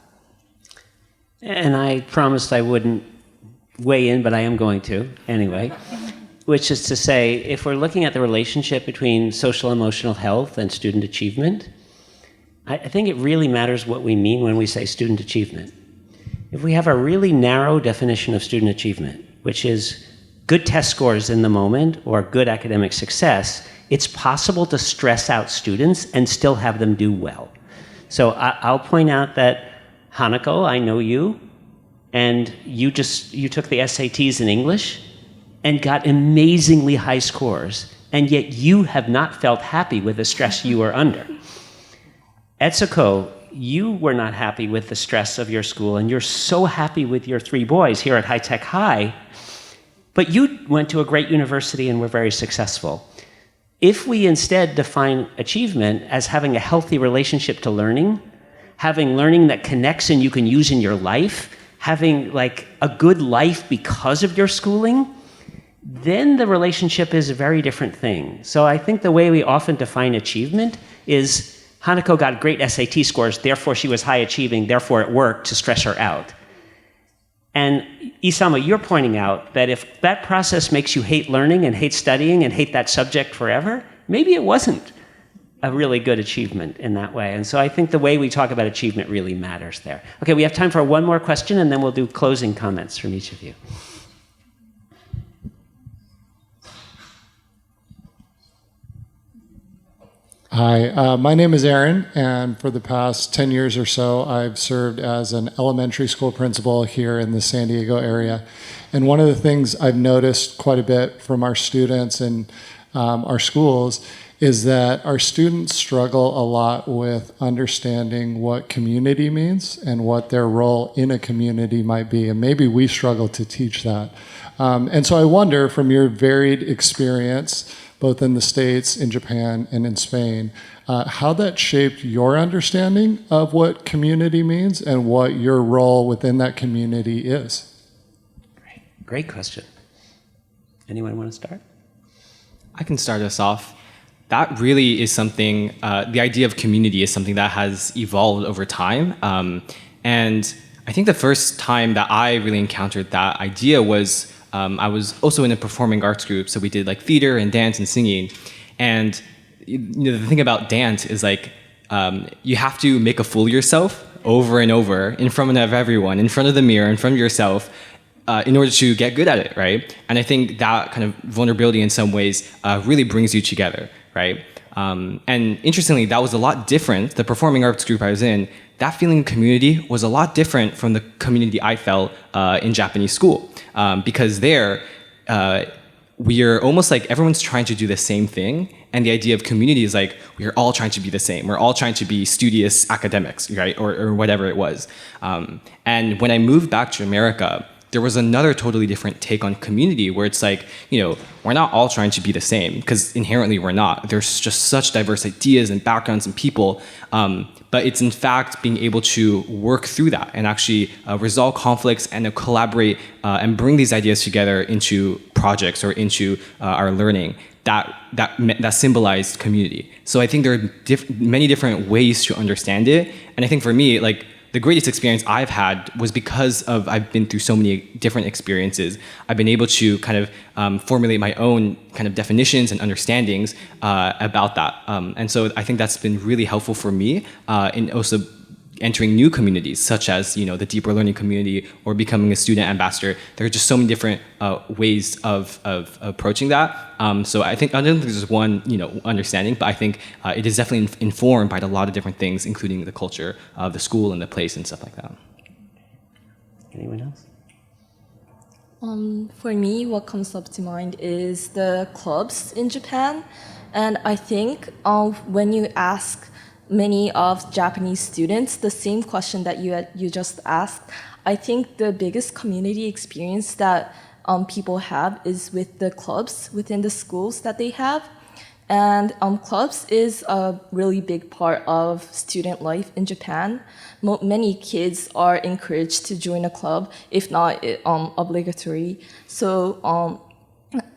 And I promised I wouldn't weigh in, but I am going to anyway, which is to say, if we're looking at the relationship between social emotional health and student achievement, I think it really matters what we mean when we say student achievement. If we have a really narrow definition of student achievement, which is good test scores in the moment or good academic success, it's possible to stress out students and still have them do well. So I'll point out that, Hanako, I know you, and you took the SATs in English and got amazingly high scores, and yet you have not felt happy with the stress you were under. Etsuko, you were not happy with the stress of your school, and you're so happy with your 3 boys here at High Tech High, but you went to a great university and were very successful. If we instead define achievement as having a healthy relationship to learning, having learning that connects and you can use in your life, having like a good life because of your schooling, then the relationship is a very different thing. So I think the way we often define achievement is Hanako got great SAT scores, therefore she was high achieving, therefore it worked to stress her out. And Isamu, you're pointing out that if that process makes you hate learning and hate studying and hate that subject forever, maybe it wasn't a really good achievement in that way. And so I think the way we talk about achievement really matters there. Okay, we have time for one more question, and then we'll do closing comments from each of you. Hi, my name is Aaron, and for the past 10 years or so, I've served as an elementary school principal here in the San Diego area. And one of the things I've noticed quite a bit from our students and our schools is that our students struggle a lot with understanding what community means and what their role in a community might be. And maybe we struggle to teach that. And so I wonder, from your varied experience, both in the States, in Japan, and in Spain, how that shaped your understanding of what community means and what your role within that community is. Great question. Anyone want to start? I can start us off. That really is something, the idea of community is something that has evolved over time. And I think the first time that I really encountered that idea was I was also in a performing arts group, so we did like theater and dance and singing. And the thing about dance is like you have to make a fool of yourself over and over in front of everyone, in front of the mirror, in front of yourself, in order to get good at it, right? And I think that kind of vulnerability in some ways really brings you together, right? And interestingly, that was a lot different. The performing arts group I was in, that feeling of community was a lot different from the community I felt in Japanese school. Because there, we are almost like everyone's trying to do the same thing. And the idea of community is like, we're all trying to be the same. We're all trying to be studious academics, right? Or whatever it was. And when I moved back to America, there was another totally different take on community where it's like, we're not all trying to be the same, because inherently we're not. There's just such diverse ideas and backgrounds and people. But it's in fact being able to work through that and actually resolve conflicts and collaborate and bring these ideas together into projects or into our learning that symbolized community. So I think there are many different ways to understand it. And I think for me, like, the greatest experience I've had was because of I've been through so many different experiences. I've been able to kind of formulate my own kind of definitions and understandings about that. And so I think that's been really helpful for me in also entering new communities, such as the deeper learning community or becoming a student ambassador. There are just so many different ways of approaching that. So I don't think there's one understanding, but I think it is definitely informed by a lot of different things, including the culture of the school and the place and stuff like that. Anyone else? For me, what comes up to mind is the clubs in Japan. And I think when you ask many of Japanese students the same question that you just asked, I think the biggest community experience that people have is with the clubs within the schools that they have. And clubs is a really big part of student life in Japan. Many kids are encouraged to join a club, if not obligatory. So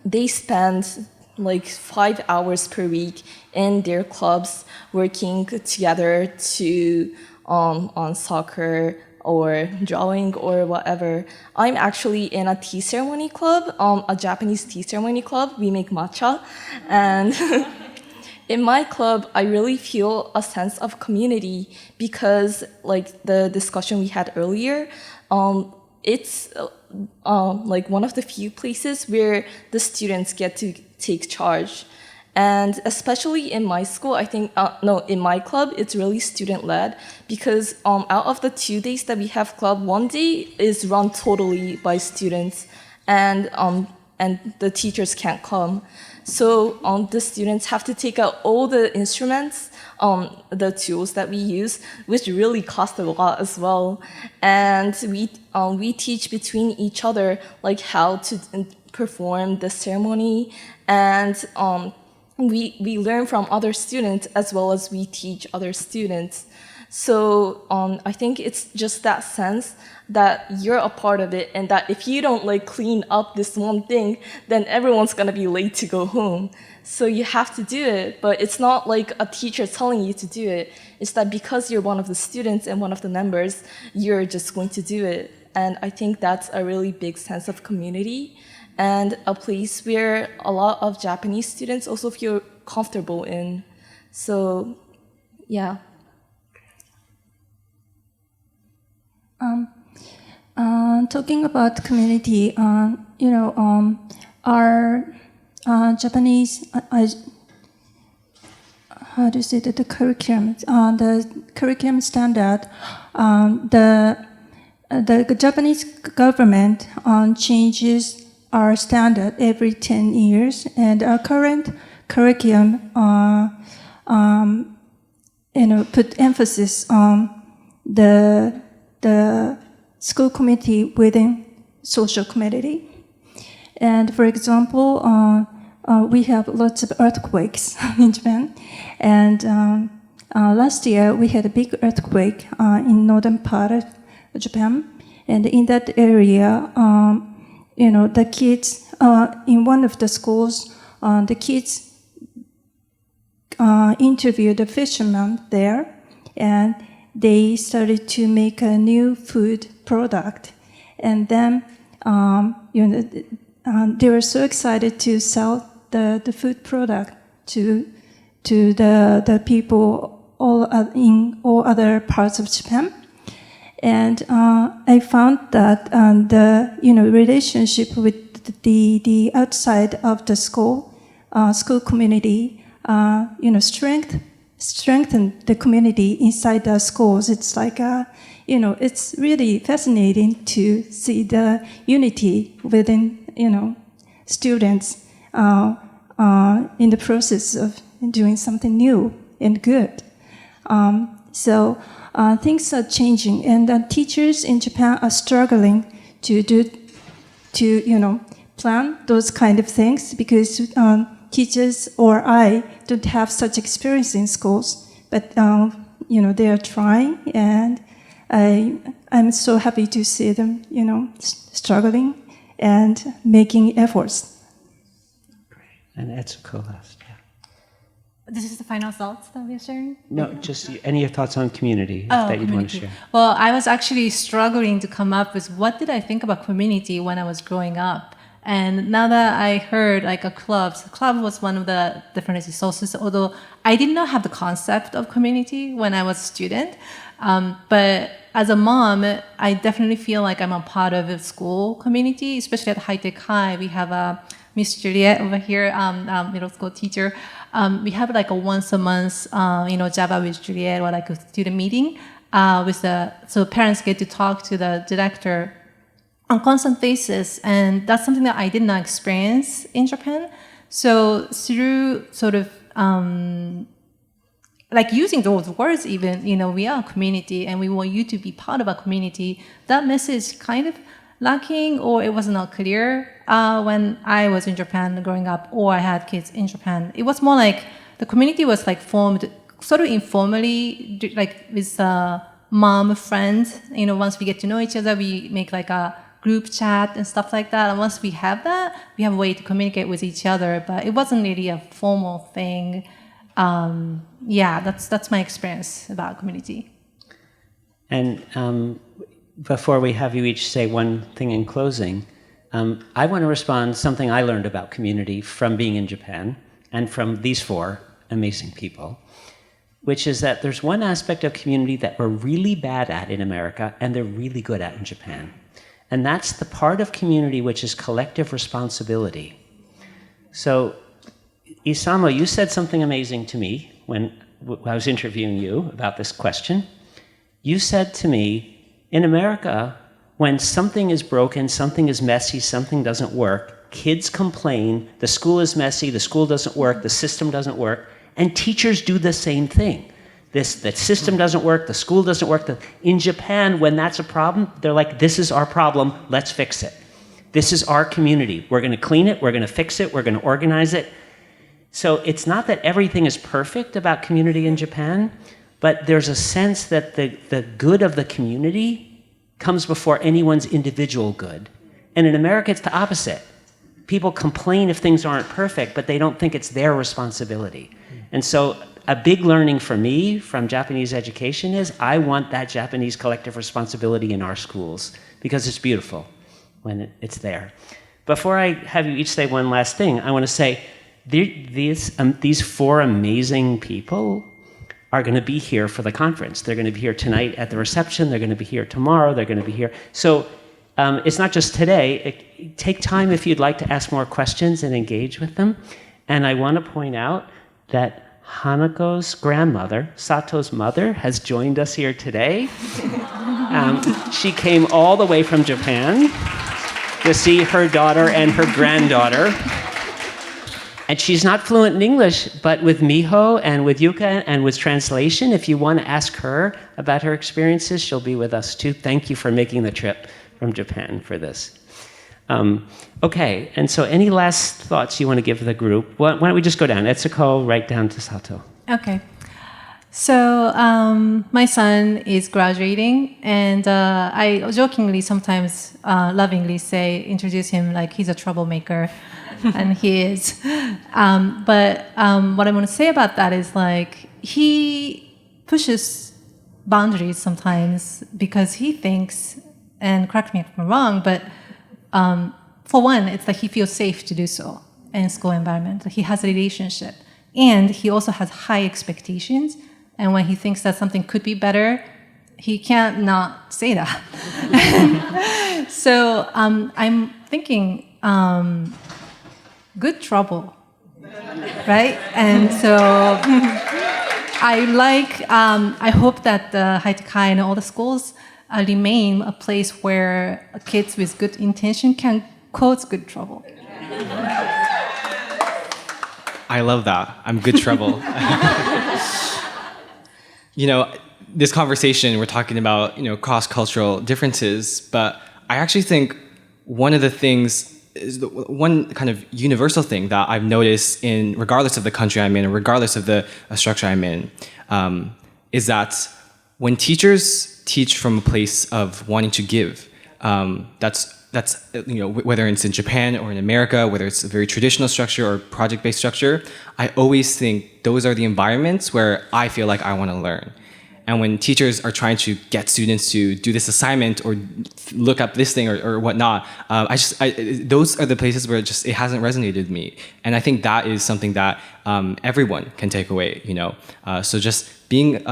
they spend like 5 hours per week in their clubs working together to on soccer or drawing or whatever. I'm actually in a tea ceremony club, a Japanese tea ceremony club. We make matcha. And in my club, I really feel a sense of community because, like the discussion we had earlier, it's like one of the few places where the students get to take charge. And especially in my school, I think, in my club, it's really student-led because out of the 2 days that we have club, 1 day is run totally by students, and the teachers can't come. So the students have to take out all the instruments, the tools that we use, which really cost a lot as well. And we teach between each other like how to perform the ceremony, and we learn from other students as well as we teach other students. So I think it's just that sense that you're a part of it, and that if you don't like clean up this one thing, then everyone's gonna be late to go home. So you have to do it, but it's not like a teacher telling you to do it. It's that because you're one of the students and one of the members, you're just going to do it. And I think that's a really big sense of community, and a place where a lot of Japanese students also feel comfortable in. So, yeah. Talking about community, our Japanese, how do you say that, the curriculum standard, the Japanese government changes our standard every 10 years, and our current curriculum, put emphasis on the school community within social community. And for example, we have lots of earthquakes in Japan, and last year we had a big earthquake in northern part of Japan, and in that area, the kids in one of the schools, the kids interviewed a fisherman there, and they started to make a new food product, and then they were so excited to sell the food product to the people in all other parts of Japan. And I found that the relationship with the outside of the school community, strengthen the community inside the schools. It's like it's really fascinating to see the unity within students in the process of doing something new and good. So things are changing, and teachers in Japan are struggling to plan those kind of things, because teachers or I don't have such experience in schools, but they are trying, and I'm so happy to see them struggling and making efforts. And Etsuko last. This is the final thoughts that we're sharing? No, just any thoughts on community that you'd want to share. Well, I was actually struggling to come up with what did I think about community when I was growing up. And now that I heard like a club was one of the different resources, although I did not have the concept of community when I was a student. But as a mom, I definitely feel like I'm a part of a school community, especially at High Tech High. We have Miss Juliet over here, middle school teacher. We have like a once a month, Java with Juliet, or like a student meeting so parents get to talk to the director on constant basis, and that's something that I did not experience in Japan. So through sort of like using those words, even we are a community and we want you to be part of a community. That message kind of lacking, or it was not clear when I was in Japan growing up, or I had kids in Japan. It was more like the community was like formed sort of informally, like with mom friends. Once we get to know each other, we make like a group chat and stuff like that. And once we have that, we have a way to communicate with each other. But it wasn't really a formal thing. That's my experience about community. And before we have you each say one thing in closing, I want to respond to something I learned about community from being in Japan and from these four amazing people, which is that there's one aspect of community that we're really bad at in America and they're really good at in Japan. And that's the part of community which is collective responsibility. So, Isamu, you said something amazing to me when I was interviewing you about this question. You said to me, in America, when something is broken, something is messy, something doesn't work, kids complain, the school is messy, the school doesn't work, the system doesn't work, and teachers do the same thing. The system doesn't work, the school doesn't work. In Japan, when that's a problem, they're like, this is our problem, let's fix it. This is our community. We're going to clean it, we're going to fix it, we're going to organize it. So it's not that everything is perfect about community in Japan, but there's a sense that the good of the community comes before anyone's individual good. And in America, it's the opposite. People complain if things aren't perfect, but they don't think it's their responsibility. And so a big learning for me from Japanese education is I want that Japanese collective responsibility in our schools because it's beautiful when it's there. Before I have you each say one last thing, I want to say these four amazing people are going to be here for the conference. They're going to be here tonight at the reception. They're going to be here tomorrow. They're going to be here. So it's not just today. Take time if you'd like to ask more questions and engage with them. And I want to point out that Hanako's grandmother, Sato's mother, has joined us here today. She came all the way from Japan to see her daughter and her granddaughter. And she's not fluent in English, but with Miho and with Yuka and with translation, if you want to ask her about her experiences, she'll be with us too. Thank you for making the trip from Japan for this. Okay, and so any last thoughts you want to give the group? Why don't we just go down? Etsuko, right down to Sato. Okay. So my son is graduating, and I jokingly sometimes lovingly introduce him like he's a troublemaker, and he is. But what I want to say about that is like he pushes boundaries sometimes because he thinks, and correct me if I'm wrong, but for one, it's like he feels safe to do so in school environment. He has a relationship, and he also has high expectations. And when he thinks that something could be better, he can't not say that. So I'm thinking, good trouble, right? And so I hope that the Haitakai and all the schools remain a place where kids with good intention can cause good trouble. I love that. I'm good trouble. This conversation, we're talking about, cross-cultural differences, but I actually think one of the things is one kind of universal thing that I've noticed regardless of the country I'm in or regardless of the structure I'm in, is that when teachers teach from a place of wanting to give, that's whether it's in Japan or in America, whether it's a very traditional structure or project-based structure, I always think those are the environments where I feel like I want to learn. And when teachers are trying to get students to do this assignment or look up this thing or whatnot, those are the places where it hasn't resonated with me. And I think that is something that everyone can take away. So just being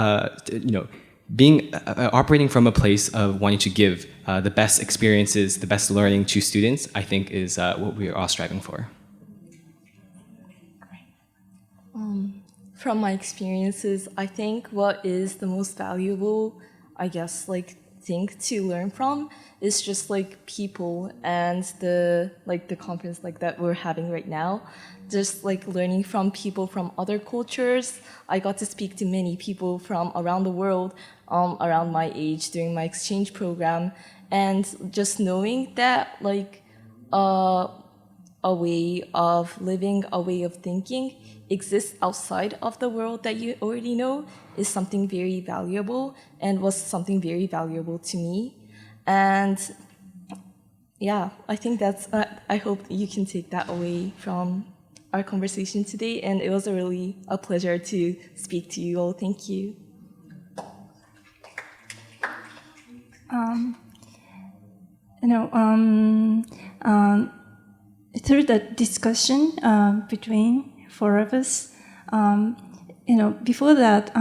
operating from a place of wanting to give the best experiences, the best learning to students, I think is what we are all striving for. From my experiences, I think what is the most valuable, thing to learn from is just people and the conference that we're having right now. Just learning from people from other cultures. I got to speak to many people from around the world, around my age during my exchange program, and just knowing that a way of living, a way of thinking exists outside of the world that you already know is something very valuable and was something very valuable to me. And yeah, I think I hope you can take that away from our conversation today. And it was really a pleasure to speak to you all. Thank you. Through the discussion between four of us, before that,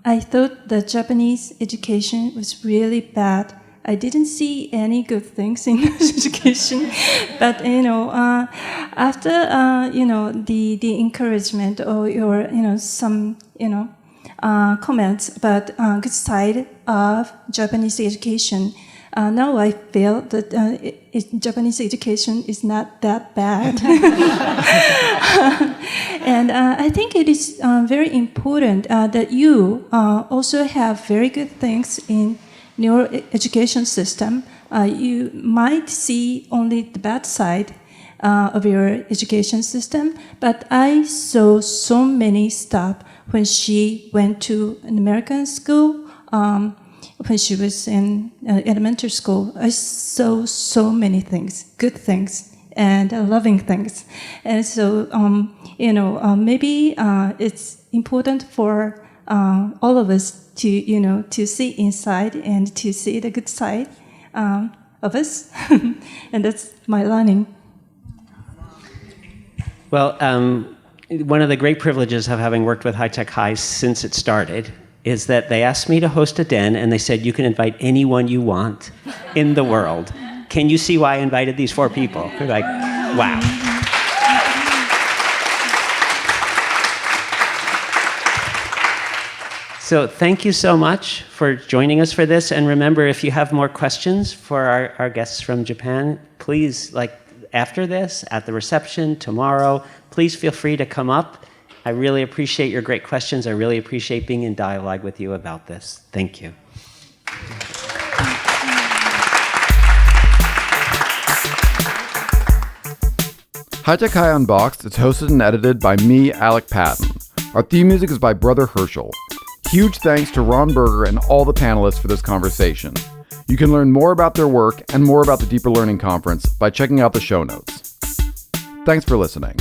I thought the Japanese education was really bad I didn't see any good things in education, but after the encouragement or your some comments about good side of Japanese education, now I feel that Japanese education is not that bad. And I think it is very important that you also have very good things in your education system. You might see only the bad side of your education system, but I saw so many stuff when she went to an American school. When she was in elementary school, I saw so many things, good things and loving things. And so, maybe it's important for all of us to see inside and to see the good side of us. And that's my learning. Well, one of the great privileges of having worked with High Tech High since it started is that they asked me to host a den, and they said, you can invite anyone you want in the world. Can you see why I invited these 4 people? They're like, wow. So thank you so much for joining us for this. And remember, if you have more questions for our guests from Japan, please, after this, at the reception, tomorrow, please feel free to come up. I really appreciate your great questions. I really appreciate being in dialogue with you about this. Thank you. High Tech High Unboxed is hosted and edited by me, Alec Patton. Our theme music is by Brother Herschel. Huge thanks to Ron Berger and all the panelists for this conversation. You can learn more about their work and more about the Deeper Learning Conference by checking out the show notes. Thanks for listening.